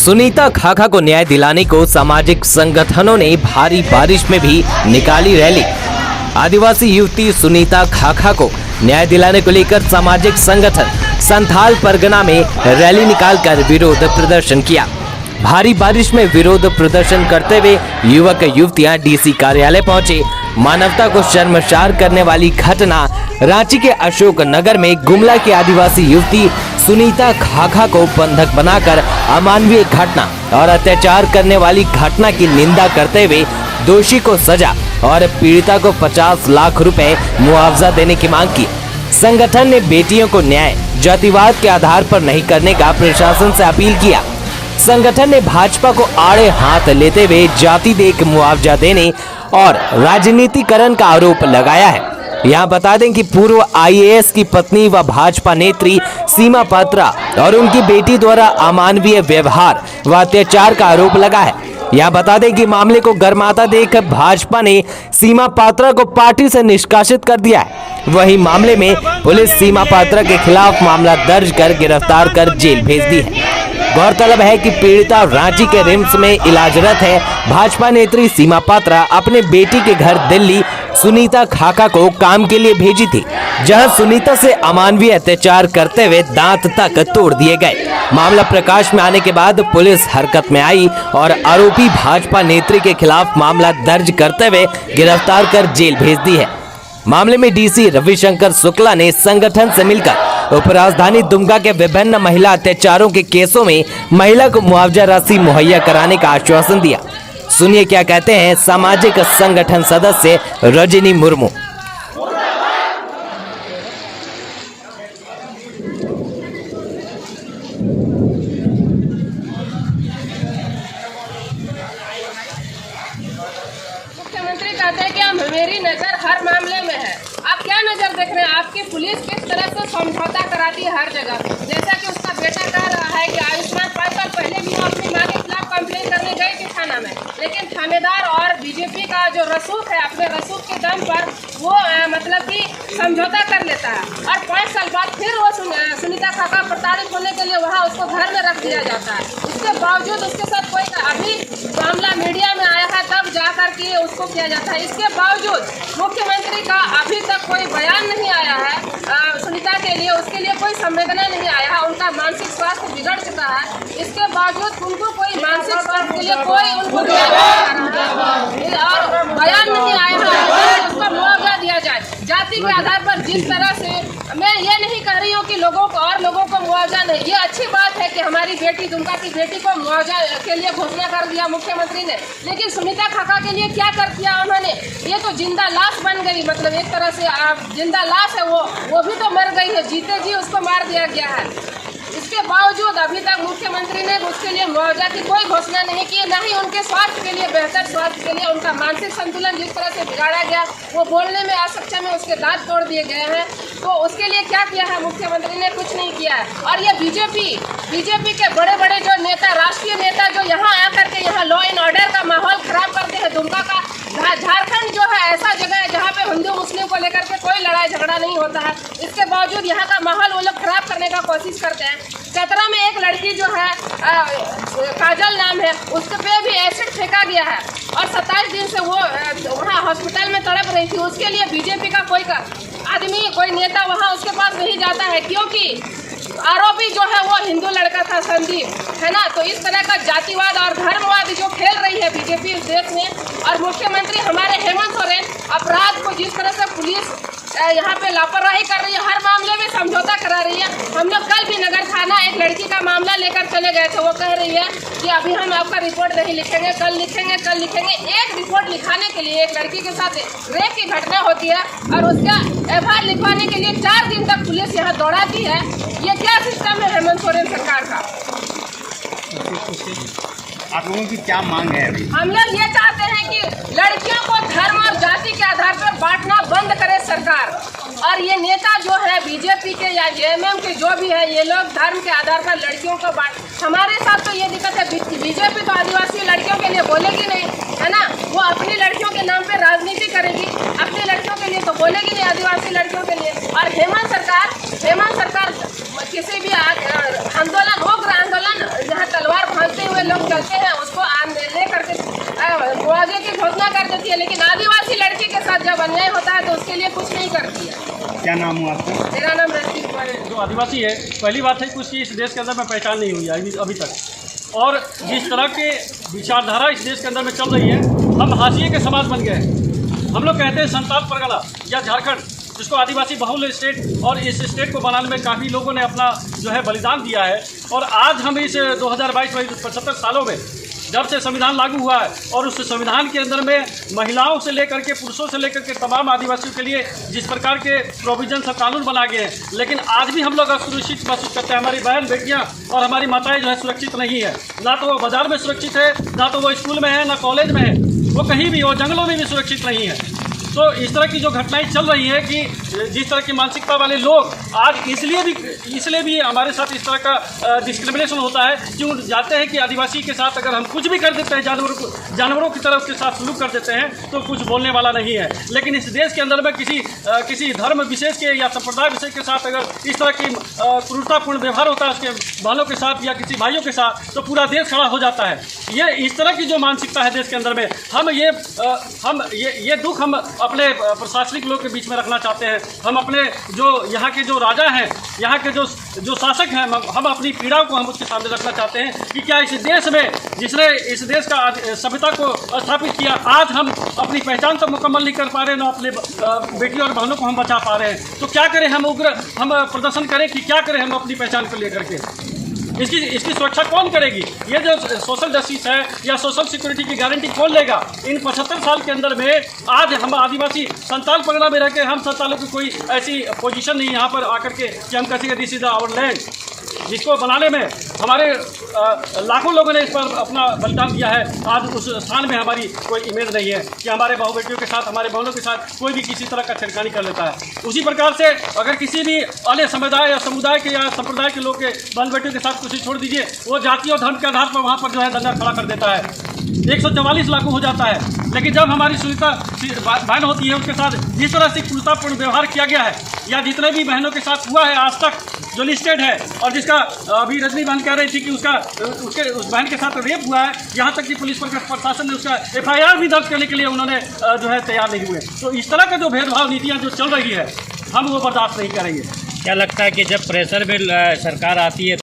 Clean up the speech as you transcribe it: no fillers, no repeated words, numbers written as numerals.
सुनीता खाखा को न्याय दिलाने को सामाजिक संगठनों ने भारी बारिश में भी निकाली रैली। आदिवासी युवती सुनीता खाखा को न्याय दिलाने को लेकर सामाजिक संगठन संथाल परगना में रैली निकालकर विरोध प्रदर्शन किया। भारी बारिश में विरोध प्रदर्शन करते हुए युवक युवतियां डीसी कार्यालय पहुंचे। मानवता को शर्मसार करने वाली घटना रांची के अशोक नगर में गुमला की आदिवासी युवती सुनीता खाखा को बंधक बनाकर अमानवीय घटना और अत्याचार करने वाली घटना की निंदा करते हुए दोषी को सजा और पीड़िता को 50 लाख रुपए मुआवजा देने की मांग की। संगठन ने बेटियों को न्याय जातिवाद के आधार पर नहीं करने का प्रशासन से अपील किया। संगठन ने भाजपा को आड़े हाथ लेते हुए जाति देख मुआवजा देने और राजनीतिकरण का आरोप लगाया है। यहाँ बता दें कि पूर्व आईएएस की पत्नी व भाजपा नेत्री सीमा पात्रा और उनकी बेटी द्वारा अमानवीय व्यवहार व अत्याचार का आरोप लगा है। यहाँ बता दें कि मामले को गर्माता देख भाजपा ने सीमा पात्रा को पार्टी से निष्कासित कर दिया है। वहीं मामले में पुलिस सीमा पात्रा के खिलाफ मामला दर्ज कर गिरफ्तार कर जेल भेज दी है। गौरतलब है कि पीड़िता रांची के रिम्स में इलाजरत है। भाजपा नेत्री सीमा पात्रा अपने बेटी के घर दिल्ली सुनीता खाखा को काम के लिए भेजी थी, जहां सुनीता से अमानवीय अत्याचार करते हुए दांत तक तोड़ दिए गए। मामला प्रकाश में आने के बाद पुलिस हरकत में आई और आरोपी भाजपा नेत्री के खिलाफ मामला दर्ज करते हुए गिरफ्तार कर जेल भेज दी है। मामले में डीसी रविशंकर शुक्ला ने संगठन से मिलकर उपराजधानी दुमका के विभिन्न महिला अत्याचारों के केसों में महिला को मुआवजा राशि मुहैया कराने का आश्वासन दिया। सुनिए क्या कहते हैं सामाजिक संगठन सदस्य रजनी मुर्मू। मुख्यमंत्री कहते हैं कि हम मेरी नजर हर मामले में है। आप क्या नजर देख रहे हैं? आपकी पुलिस किस तरह से समझौता कराती है हर जगह। जैसा कि उसका बेटा कह रहा है कि आयुष्मान 5 साल पहले भी वो अपनी मां के खिलाफ कंप्लेन करने गई थी थाना में, लेकिन थानेदार और बीजेपी का जो रसूख है अपने रसूख के दम पर वो मतलब कि समझौता कर लेता है और 5 साल बाद फिर वो सुनीता खाखा प्रताड़ित होने के लिए वहाँ उसको घर में रख दिया जाता है। इसके बावजूद उसके साथ कोई अभी मामला मीडिया में आया है तब जा करके उसको किया जाता है। इसके बावजूद मुख्यमंत्री का अभी तक कोई बयान नहीं आया है सुनीता के लिए, उसके लिए कोई संवेदना नहीं आया है। उनका मानसिक स्वास्थ्य बिगड़ चुका है, इसके बावजूद उनको कोई मानसिक स्वास्थ्य के लिए कोई उनको और बयान नहीं आया है। उसका मुआवजा दिया जाए जाति के आधार पर। जिस तरह से मैं ये नहीं कह रही हूँ कि लोगों को मुआवजा नहीं, ये अच्छी बात है कि हमारी बेटी दुमका की बेटी को मुआवजा के लिए घोषणा कर दिया मुख्यमंत्री ने, लेकिन सुनीता खाखा के लिए क्या कर दिया उन्होंने? ये तो जिंदा लाश बन गई, मतलब एक तरह से जिंदा लाश है वो भी तो मर गई है, जीते जी उसको मार दिया गया है। इसके बावजूद अभी तक मुख्यमंत्री ने उसके लिए मुआवजा की कोई घोषणा नहीं की, न ही उनके स्वास्थ्य के लिए, बेहतर स्वास्थ्य के लिए। उनका मानसिक संतुलन जिस तरह से बिगाड़ा गया, वो बोलने में असक्षम है, उसके दांत तोड़ दिए गए हैं, तो उसके लिए क्या किया है मुख्यमंत्री ने? कुछ नहीं किया है। और ये बीजेपी के बड़े बड़े जो नेता, राष्ट्रीय नेता जो यहाँ आकर के यहाँ लॉ एंड ऑर्डर का माहौल खराब करते हैं। दुमका का झारखंड जो है ऐसा जगह है जहाँ पे हिंदू मुस्लिम को लेकर के कोई लड़ाई झगड़ा नहीं होता है, इसके बावजूद यहाँ का माहौल वो लोग खराब करने का कोशिश करते हैं। चतरा में एक लड़की जो है काजल नाम है, उसके पे भी एसिड फेंका गया है और 27 दिन से वो वहाँ हॉस्पिटल में तड़प रही थी। उसके लिए बीजेपी का कोई आदमी, कोई नेता वहाँ उसके पास नहीं जाता है, क्योंकि आरोपी जो है वो हिंदू लड़का था, संदीप, है ना। तो इस तरह का जातिवाद और धर्मवाद जो खेल रही है बीजेपी इस देश में, और मुख्यमंत्री हमारे हेमंत सोरेन अपराध को जिस तरह से पुलिस यहाँ पे लापरवाही कर रही है, हर मामले में समझौता करा रही है। हम लोग कल भी नगर थाना एक लड़की का मामला लेकर चले गए थे, वो कह रही है कि अभी हम आपका रिपोर्ट नहीं लिखेंगे, कल लिखेंगे। एक रिपोर्ट लिखाने के लिए एक लड़की के साथ रेप की घटना होती है और उसका एफआईआर लिखवाने के लिए 4 दिन तक पुलिस यहाँ दौड़ाती है। ये क्या सिस्टम है हेमंत सोरेन सरकार का? आप लोगों की क्या मांग है अभी? हम लोग ये चाहते हैं कि लड़कियों को धर्म और जाति के आधार पर बांटना बंद करे सरकार, और ये नेता जो है बीजेपी के या जेएमएम के जो भी है, ये लोग धर्म के आधार पर लड़कियों को बांट। हमारे साथ तो ये दिक्कत है, बीजेपी तो आदिवासी लड़कियों के लिए बोलेगी नहीं, है ना। वो अपनी लड़कियों के नाम पे राजनीति करेगी, अपनी लड़कियों के लिए तो बोलेगी नहीं, आदिवासी लड़कियों के लिए। और हेमंत सरकार किसी भी आंदोलन, उग्र आंदोलन जहाँ तलवार भांजते हुए नाम हुआ आपका? मेरा नाम रश्मि कुमार है। जो आदिवासी है, पहली बात है कि उसकी इस देश के अंदर में पहचान नहीं हुई है अभी तक। और जिस तरह के विचारधारा इस देश के अंदर में चल रही है, हम हाशिए के समाज बन गए हैं। हम लोग कहते हैं संताल परगना या झारखंड, जिसको आदिवासी बहुल स्टेट, और इस स्टेट को बनाने में काफ़ी लोगों ने अपना जो है बलिदान दिया है। और आज हम इस 2022 में 75 सालों में जब से संविधान लागू हुआ है, और उस संविधान के अंदर में महिलाओं से लेकर के पुरुषों से लेकर के तमाम आदिवासियों के लिए जिस प्रकार के प्रोविजन और कानून बना गए हैं, लेकिन आज भी हम लोग असुरक्षित महसूस करते हैं। हमारी बहन बेटियां और हमारी माताएं जो है सुरक्षित नहीं है। ना तो वो बाजार में सुरक्षित है, ना तो वो स्कूल में है, ना कॉलेज में है, वो कहीं भी, वो जंगलों में भी सुरक्षित नहीं है। तो इस तरह की जो घटनाएं चल रही है कि जिस तरह की मानसिकता वाले लोग आज इसलिए भी हमारे साथ इस तरह का डिस्क्रिमिनेशन होता है, क्यों जाते हैं कि आदिवासी के साथ अगर हम कुछ भी कर देते हैं, जानवरों की तरह उसके साथ सलूक कर देते हैं, तो कुछ बोलने वाला नहीं है। लेकिन इस देश के अंदर में किसी धर्म विशेष के या संप्रदाय विशेष के साथ अगर इस तरह की क्रूरतापूर्ण व्यवहार होता है उसके बहनों के साथ या किसी भाइयों के साथ, तो पूरा देश खड़ा हो जाता है। ये इस तरह की जो मानसिकता है देश के अंदर में, हम ये दुख हम अपने प्रशासनिक लोग के बीच में रखना चाहते हैं। हम अपने जो यहाँ के जो राजा हैं, यहाँ के जो शासक हैं, हम अपनी पीड़ा को हम उसके सामने रखना चाहते हैं कि क्या इस देश में, जिसने इस देश का सभ्यता को स्थापित किया, आज हम अपनी पहचान तो मुकम्मल नहीं कर पा रहे, ना अपने बेटी और बहनों को हम बचा पा रहे हैं। तो क्या करें, हम प्रदर्शन करें कि क्या करें हम अपनी पहचान को लेकर के? इसकी सुरक्षा कौन करेगी? ये जो सोशल जस्टिस है या सोशल सिक्योरिटी की गारंटी कौन लेगा? इन 75 साल के अंदर में आज हम आदिवासी संताल परगना में रह के हम संतालों की कोई ऐसी पोजीशन नहीं यहाँ पर आकर के कि हम कहेंगे दिस इज आवर लैंड, जिसको बनाने में हमारे लाखों लोगों ने इस पर अपना बलिदान दिया है। आज उस स्थान में हमारी कोई इमेज नहीं है कि हमारे बहू बेटियों के साथ, हमारे बहनों के साथ कोई भी किसी तरह का छेड़खानी कर लेता है। उसी प्रकार से अगर किसी भी अन्य समुदाय या समुदाय के या संप्रदाय के लोग के बहन बेटियों के साथ कुछ छोड़ दीजिए, वो जाति और धर्म के आधार पर वहाँ पर जो है दंगा खड़ा कर देता है। 144 लागू हो जाता है। लेकिन जब हमारी सुनीता बहन होती है, उसके साथ जिस तरह से क्रूरतापूर्ण व्यवहार किया गया है, या जितने भी बहनों के साथ हुआ है आज तक जो लिस्टेड है, और जिसका अभी रजनी बहन कह रही थी कि उस बहन के साथ रेप हुआ है, यहाँ तक कि पुलिस प्रशासन ने उसका FIR भी दर्ज करने के लिए उन्होंने जो है तैयार नहीं हुए। तो इस तरह का जो भेदभाव नीतियाँ जो चल रही है, हम वो बर्दाश्त नहीं करेंगे। क्या लगता है कि जब प्रेशर में सरकार आती है